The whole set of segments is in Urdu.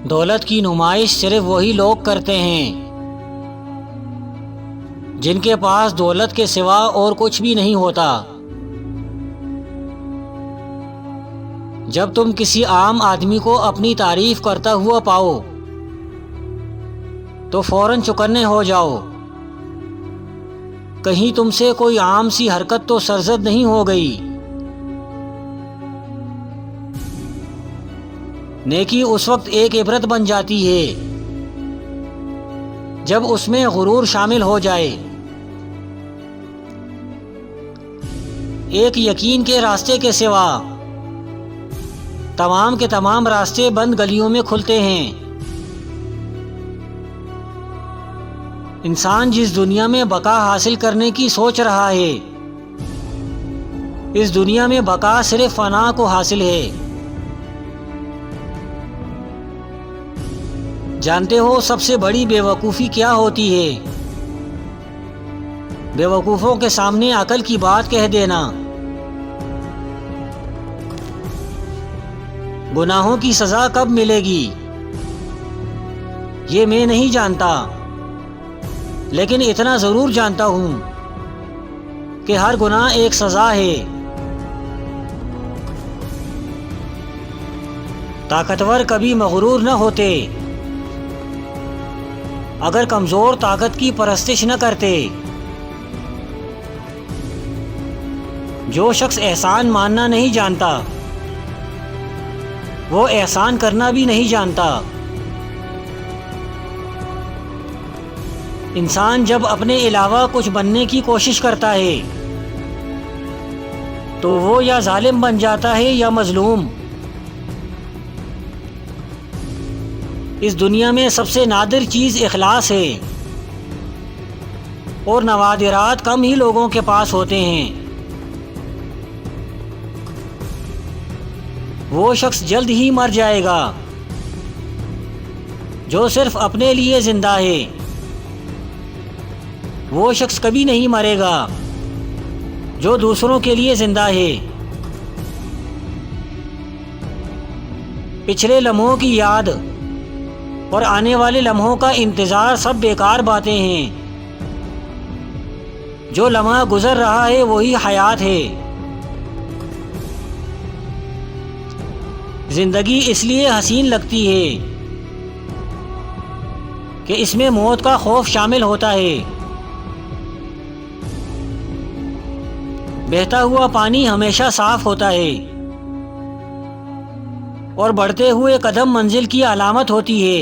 دولت کی نمائش صرف وہی لوگ کرتے ہیں جن کے پاس دولت کے سوا اور کچھ بھی نہیں ہوتا۔ جب تم کسی عام آدمی کو اپنی تعریف کرتا ہوا پاؤ تو فوراً چوکنے ہو جاؤ، کہیں تم سے کوئی عام سی حرکت تو سرزد نہیں ہو گئی۔ نیکی اس وقت ایک عبرت بن جاتی ہے جب اس میں غرور شامل ہو جائے۔ ایک یقین کے راستے کے سوا تمام کے تمام راستے بند گلیوں میں کھلتے ہیں۔ انسان جس دنیا میں بقا حاصل کرنے کی سوچ رہا ہے، اس دنیا میں بقا صرف فنا کو حاصل ہے۔ جانتے ہو سب سے بڑی بے وقوفی کیا ہوتی ہے؟ بے وقوفوں کے سامنے عقل کی بات کہہ دینا۔ گناہوں کی سزا کب ملے گی یہ میں نہیں جانتا، لیکن اتنا ضرور جانتا ہوں کہ ہر گناہ ایک سزا ہے۔ طاقتور کبھی مغرور نہ ہوتے اگر کمزور طاقت کی پرستش نہ کرتے۔ جو شخص احسان ماننا نہیں جانتا وہ احسان کرنا بھی نہیں جانتا۔ انسان جب اپنے علاوہ کچھ بننے کی کوشش کرتا ہے تو وہ یا ظالم بن جاتا ہے یا مظلوم۔ اس دنیا میں سب سے نادر چیز اخلاص ہے، اور نوادرات کم ہی لوگوں کے پاس ہوتے ہیں۔ وہ شخص جلد ہی مر جائے گا جو صرف اپنے لیے زندہ ہے۔ وہ شخص کبھی نہیں مرے گا جو دوسروں کے لیے زندہ ہے۔ پچھلے لمحوں کی یاد اور آنے والے لمحوں کا انتظار سب بیکار باتیں ہیں۔ جو لمحہ گزر رہا ہے وہی حیات ہے۔ زندگی اس لیے حسین لگتی ہے کہ اس میں موت کا خوف شامل ہوتا ہے۔ بہتا ہوا پانی ہمیشہ صاف ہوتا ہے اور بڑھتے ہوئے قدم منزل کی علامت ہوتی ہے۔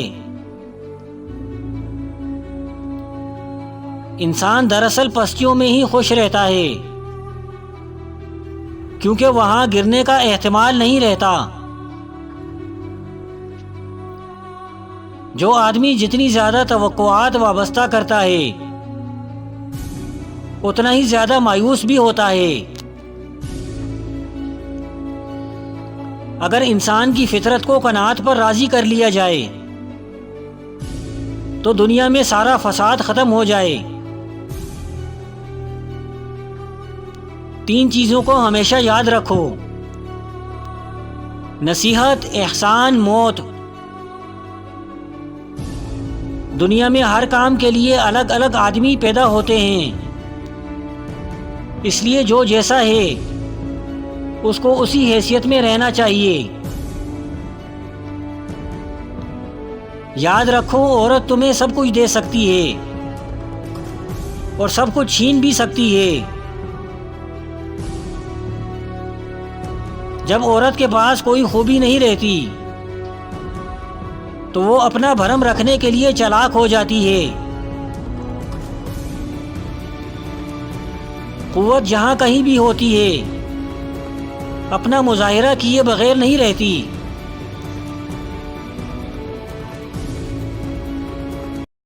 انسان دراصل پستیوں میں ہی خوش رہتا ہے کیونکہ وہاں گرنے کا احتمال نہیں رہتا۔ جو آدمی جتنی زیادہ توقعات وابستہ کرتا ہے اتنا ہی زیادہ مایوس بھی ہوتا ہے۔ اگر انسان کی فطرت کو قناعت پر راضی کر لیا جائے تو دنیا میں سارا فساد ختم ہو جائے۔ 3 چیزوں کو ہمیشہ یاد رکھو: نصیحت، احسان، موت۔ دنیا میں ہر کام کے لیے الگ الگ آدمی پیدا ہوتے ہیں، اس لیے جو جیسا ہے اس کو اسی حیثیت میں رہنا چاہیے۔ یاد رکھو عورت تمہیں سب کچھ دے سکتی ہے اور سب کچھ چھین بھی سکتی ہے۔ جب عورت کے پاس کوئی خوبی نہیں رہتی تو وہ اپنا بھرم رکھنے کے لیے چالاک ہو جاتی ہے۔ قوت جہاں کہیں بھی ہوتی ہے اپنا مظاہرہ کیے بغیر نہیں رہتی۔